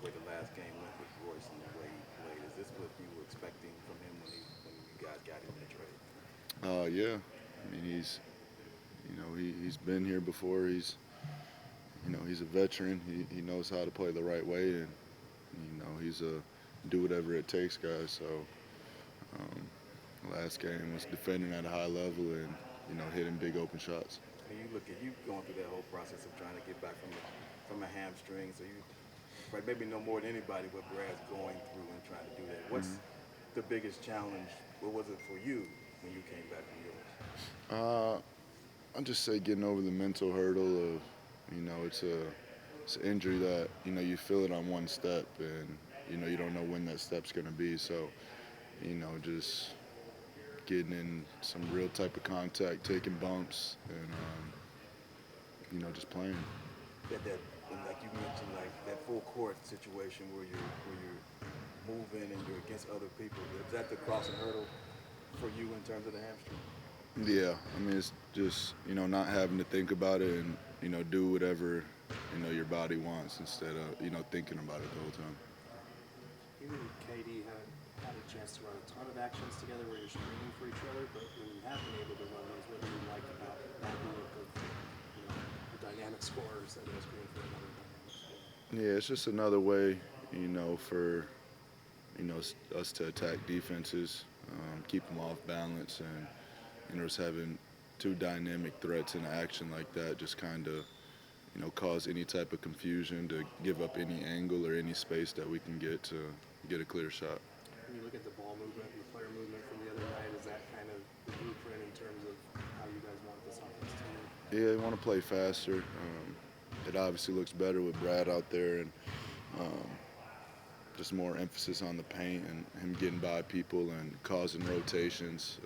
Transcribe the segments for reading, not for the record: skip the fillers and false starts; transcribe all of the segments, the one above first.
the way the last game went with Royce and the way he played. Is this what you were expecting from him when you guys got him in the trade? Yeah. I mean, he's been here before. He's a veteran. He knows how to play the right way, and he's a do whatever it takes guy. So um, last game was defending at a high level and hitting big open shots. And you look at you going through that whole process of trying to get back from a hamstring, so you right maybe know more than anybody what Brad's going through and trying to do that. What's Hmm. the biggest challenge? What was it for you when you came back from yours? Uh, I'll just say getting over the mental hurdle of it's an injury that you feel it on one step and you don't know when that step's going to be. So just getting in some real type of contact, taking bumps, and just playing. That and like you mentioned, like that full court situation where you're moving and you're against other people. Is that the crossing hurdle for you in terms of the hamstring? Yeah, I mean it's just not having to think about it and do whatever your body wants instead of thinking about it the whole time. You and KD had a chance to run a ton of actions together where you're screening for each other, but when you have been able to run those, what do you like about that look of a dynamic scorer setting a screen for another dynamic scorer? Yeah, it's just another way for us to attack defenses, keep them off balance, and just having two dynamic threats in action like that just kind of cause any type of confusion to give up any angle or any space that we can get to get a clear shot. When you look at the ball movement and the player movement from the other night, is that kind of the blueprint in terms of how you guys want this offense to move? Yeah, they want to play faster. It obviously looks better with Brad out there and um, just more emphasis on the paint and him getting by people and causing rotations.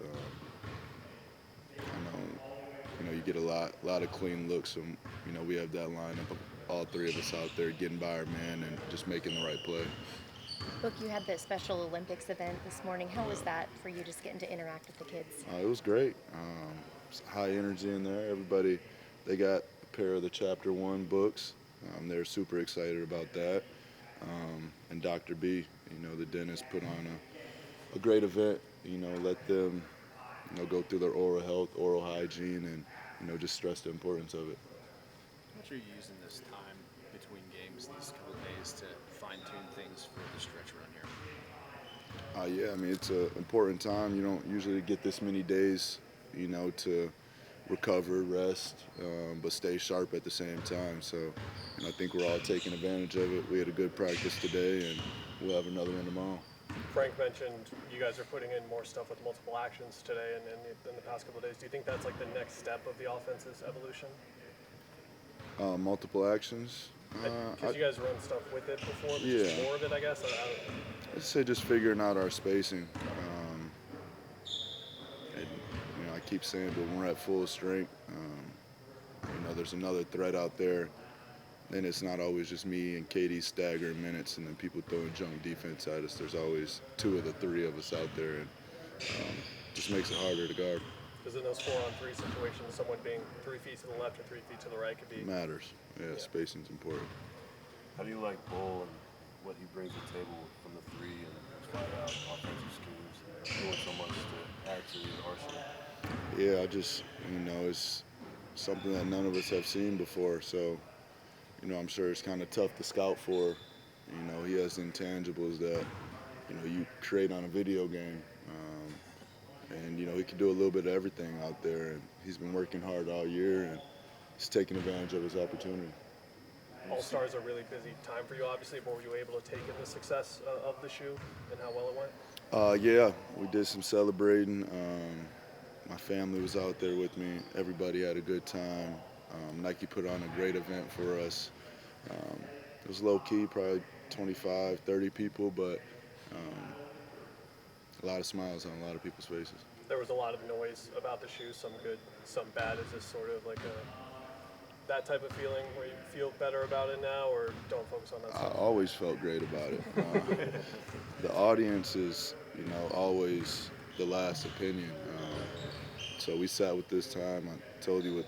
I know, you get a lot of clean looks, and we have that lineup of all three of us out there getting by our man and just making the right play. Book, you had the Special Olympics event this morning. How was that for you, just getting to interact with the kids? It was great. High energy in there. Everybody, they got a pair of the Chapter One books. They're super excited about that. And Dr. B, the dentist, put on a great event. Let them go through their oral health, oral hygiene, and just stress the importance of it. How much are you using this time between games, these couple days, to fine tune things for the stretch run here? Yeah, I mean it's an important time. You don't usually get this many days, to recover, rest, but stay sharp at the same time. So, I think we're all taking advantage of it. We had a good practice today, and we'll have another one tomorrow. Frank mentioned you guys are putting in more stuff with multiple actions today and in the past couple of days. Do you think that's like the next step of the offense's evolution? Multiple actions. Because you guys run stuff with it before, but Yeah. just more of it, I guess. I'd say just figuring out our spacing. And, I keep saying, but when we're at full strength, there's another threat out there. Then it's not always just me and Katie staggering minutes and then people throwing junk defense at us. There's always two of the three of us out there, and just makes it harder to guard. Because in those 4-on-3 situations, someone being 3 feet to the left or 3 feet to the right could be. It matters. Yeah, spacing's important. How do you like Bull and what he brings to the table from the three and offensive schemes, doing so much to add to the arsenal? Yeah, I just, it's something that none of us have seen before. So, I'm sure it's kind of tough to scout for. He has intangibles that, you create on a video game. And, he can do a little bit of everything out there. And he's been working hard all year, and he's taking advantage of his opportunity. All-Stars are a really busy time for you, obviously, but were you able to take in the success of the shoe and how well it went? Yeah, we did some celebrating. My family was out there with me. Everybody had a good time. Nike put on a great event for us. It was low-key, probably 25, 30 people, but a lot of smiles on a lot of people's faces. There was a lot of noise about the shoe, some good, some bad. Is this sort of like that type of feeling where you feel better about it now, or don't focus on that I stuff? always felt great about it. The audience is, always the last opinion. So we sat with this time. I told you with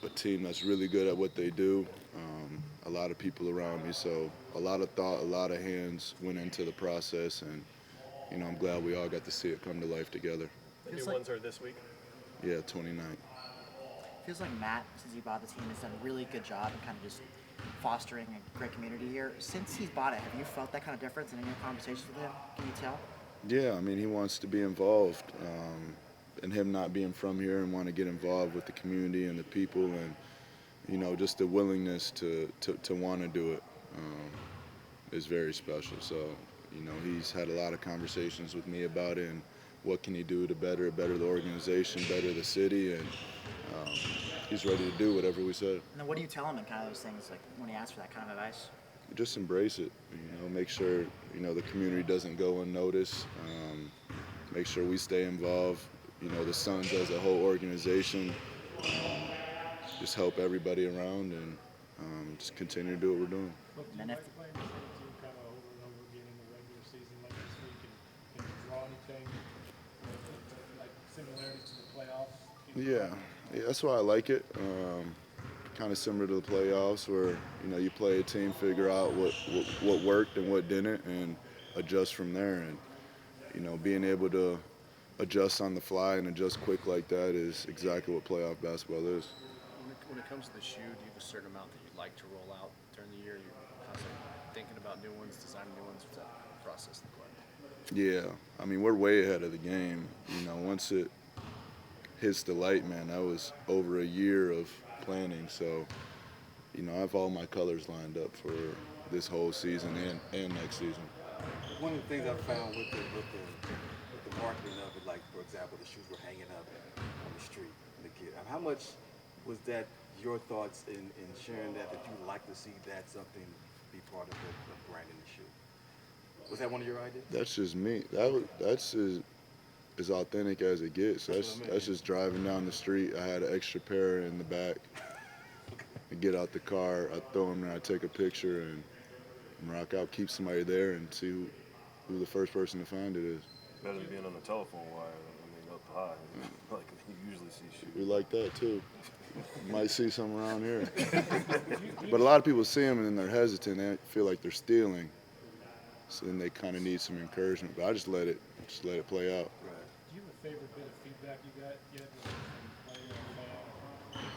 a team that's really good at what they do. a lot of people around me. So a lot of thought, a lot of hands went into the process, and I'm glad we all got to see it come to life together. The Feels new like- ones are this week. Yeah, 29. Feels like Matt, since he bought the team, has done a really good job in kind of just fostering a great community here. Since he's bought it, have you felt that kind of difference in any conversations with him? Can you tell? Yeah, I mean, he wants to be involved, and him not being from here and want to get involved with the community and the people, and just the willingness to want to do it is very special. So, he's had a lot of conversations with me about it and what can he do to better the organization, better the city, and he's ready to do whatever we said. And then what do you tell him in kind of those things, like when he asks for that kind of advice? Just embrace it, make sure, the community doesn't go unnoticed, make sure we stay involved, the Suns as a whole organization, just help everybody around and just continue to do what we're doing. And then if Playing the same team kind of over and over again in the regular season like this week, and can you draw anything like similarities to the playoffs? Yeah, that's why I like it. Kind of similar to the playoffs where, you play a team, figure out what worked and what didn't, and adjust from there. And, being able to adjust on the fly and adjust quick like that is exactly what playoff basketball is. When it comes to the shoe, do you have a certain amount that you'd like to roll out during the year? You're constantly thinking about new ones, designing new ones. What's that process look like? Yeah, I mean, we're way ahead of the game. Once it hits the light, man, that was over a year of planning. So, I have all my colors lined up for this whole season and next season. One of the things I've found with the marketing of it, like for example, the shoes were hanging up on the street, the kid. How much was that your thoughts in sharing that you'd like to see that something be part of the branding the shoe? Was that one of your ideas? That's just me. That's as authentic as it gets. That's just driving down the street. I had an extra pair in the back. I get out the car, I throw them there, I take a picture and rock out, keep somebody there and see who the first person to find it is. Better than being on the telephone wire. I mean, up high, like you usually see shoes. We like that too. You might see some around here. But a lot of people see them and then they're hesitant. They feel like they're stealing. So then they kind of need some encouragement. But I just let it play out. Do you have a favorite bit of feedback you got yet from players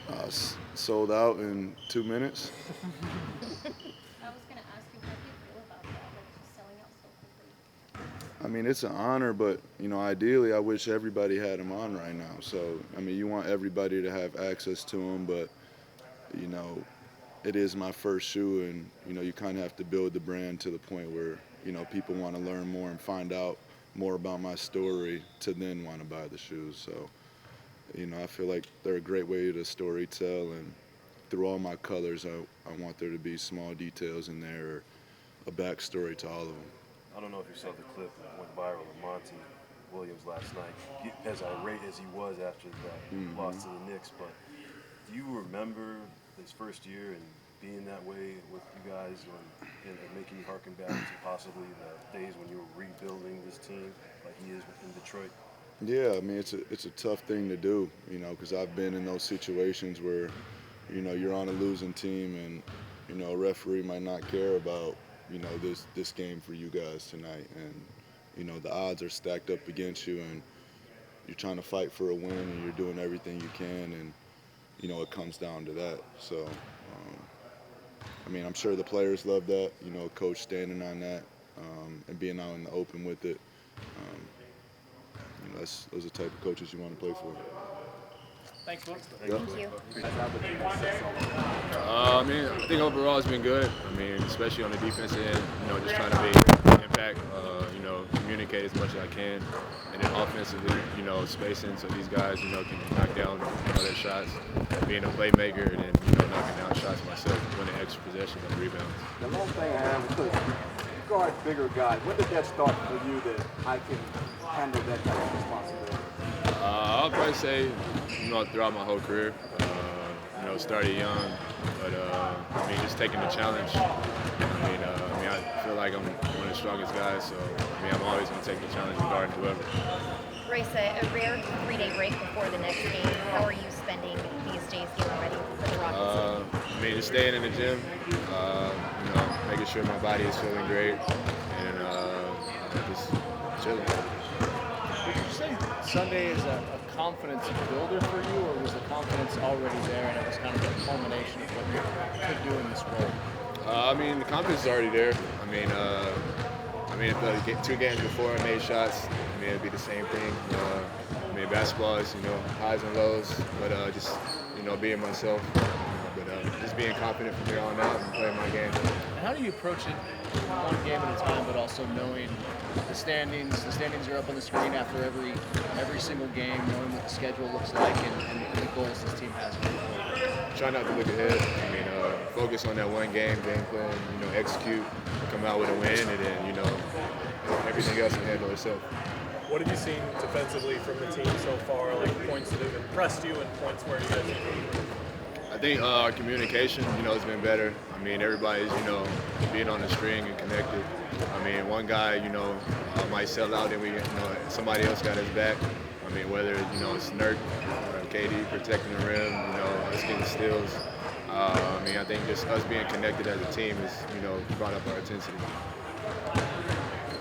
and fans? Sold out in 2 minutes. I was going to ask you, how do you feel about that, like just selling out so quickly? I mean, it's an honor, but, ideally I wish everybody had them on right now. So, I mean, you want everybody to have access to them, but, it is my first shoe and, you kind of have to build the brand to the point where, people want to learn more and find out more about my story to then want to buy the shoes. So, I feel like they're a great way to story tell, and through all my colors, I want there to be small details in there, or a backstory to all of them. I don't know if you saw the clip that went viral of Monty Williams last night, as irate as he was after that loss to the Knicks. But do you remember his first year and being that way with you guys and making you harken back to possibly the days when you were rebuilding this team like he is in Detroit? Yeah, I mean, it's a tough thing to do, because I've been in those situations where, you're on a losing team and, a referee might not care about, this game for you guys tonight. And, the odds are stacked up against you and you're trying to fight for a win and you're doing everything you can and, it comes down to that. So, I mean, I'm sure the players love that, a coach standing on that and being out in the open with it. Those are the type of coaches you want to play for. Thanks, folks. Yep. Thank you. I mean, I think overall it's been good. I mean, especially on the defensive end, just trying to make impact, communicate as much as I can. And then offensively, spacing so these guys, can knock down their shots, being a playmaker, and then, knocking down shots myself, winning extra possessions and rebounds. The last thing I have is you guard bigger guys. When did that start for you that I can handle that type of responsibility? I'll probably say, throughout my whole career, started young, but I mean, just taking the challenge. I feel like I'm one of the strongest guys, so I'm always going to take the challenge and guard whoever. Royce, a rare 3-day break before the next game. How are you spending these days getting ready for the Rockets? I mean, just staying in the gym, you know, making sure my body is feeling great, and just chilling. Would you say Sunday is a confidence builder for you, or was the confidence already there and it was kind of a culmination of what you could do in this role? I mean, the confidence is already there. I mean, if the 2 games before I made shots, I mean, it'd be the same thing. I mean, basketball is, you know, highs and lows, but just, you know, being myself. But just being confident from here on out and playing my game. And how do you approach it one game at a time, but also knowing the standings? The standings are up on the screen after every single game, knowing what the schedule looks like and the goals this team has going forward. Try not to look ahead. I mean, focus on that one game plan, you know, execute, come out with a win, and then, you know, everything else will handle itself. What have you seen defensively from the team so far? Like points that have impressed you and points where you guys I think our communication, you know, has been better. I mean, everybody's, you know, being on the string and connected. I mean, one guy, you know, might sell out and somebody else got his back. I mean, whether, you know, it's Nurk or KD protecting the rim, you know, us getting steals. I mean, I think just us being connected as a team has, you know, brought up our intensity.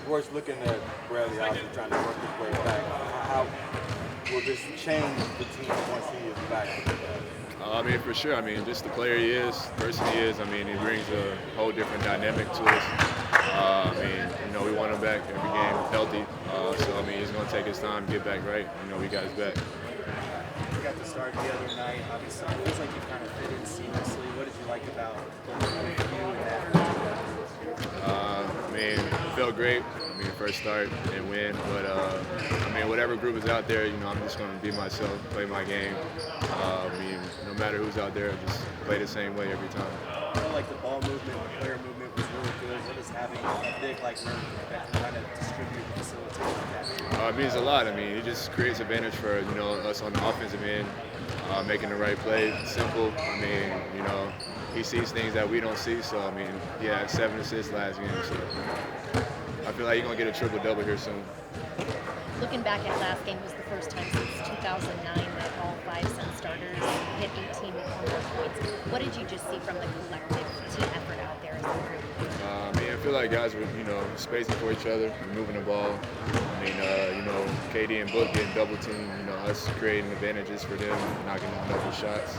Royce, looking at Bradley obviously trying to work his way back, how will this change the team once he is back? I mean, for sure. I mean, just the player he is, the person he is. I mean, he brings a whole different dynamic to us. I mean, you know, we want him back every game healthy. So, I mean, it's going to take his time to get back right. You know, we got his back. You got the start the other night. Obviously, it feels like you kind of fit in seamlessly. What did you like about you and that? I mean, it felt great. I mean, first start and win. But, I mean, whatever group is out there, you know, I'm just going to be myself, play my game. I mean, no matter who's out there, just play the same way every time. I felt like the ball movement, the player movement was really good. What is having a big like Nurk that can kind of distribute and facilitate like that? It means a lot. I mean, he just creates advantage for, you know, us on the offensive end, making the right play. Simple. I mean, you know, he sees things that we don't see. So, I mean, he had 7 assists last game. So I feel like he's going to get a triple-double here soon. Looking back at last game, was the first time since 2009 that all 5 Sun starters hit 18 or more points. What did you just see from the collective team effort out there as a group? I mean, I feel like guys were, you know, spacing for each other, moving the ball. I mean, you know, KD and Book getting double teamed, you know, us creating advantages for them, knocking down double shots.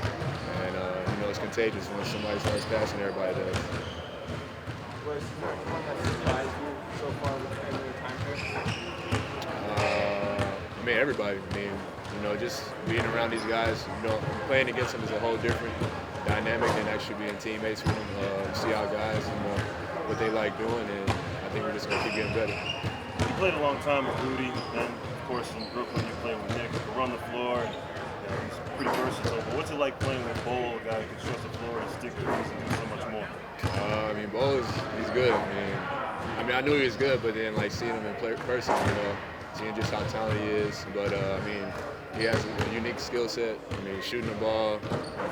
And, you know, it's contagious when somebody starts passing, everybody does. Royce, what has surprised you so far with your time here? I mean, everybody. I mean, you know, just being around these guys, you know, playing against them is a whole different dynamic than actually being teammates with them. See our guys, you know, what they like doing, and I think we're just going to keep getting better. You played a long time with Rudy, and of course in Brooklyn you played with Nick. You run the floor, and, you know, he's pretty versatile. But what's it like playing with Bol, a guy who can stretch the floor and stick threes and do so much more? I mean, Bo he's good. I mean, I knew he was good, but then like seeing him in person, you know, seeing just how talented he is. But I mean, he has a unique skill set. I mean, shooting the ball,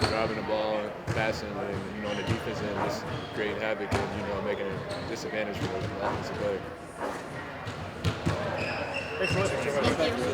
driving the ball, passing, and, you know, on the defense end, just creating havoc and, you know, making a disadvantage for the offensive player. Thanks so much. Thank you.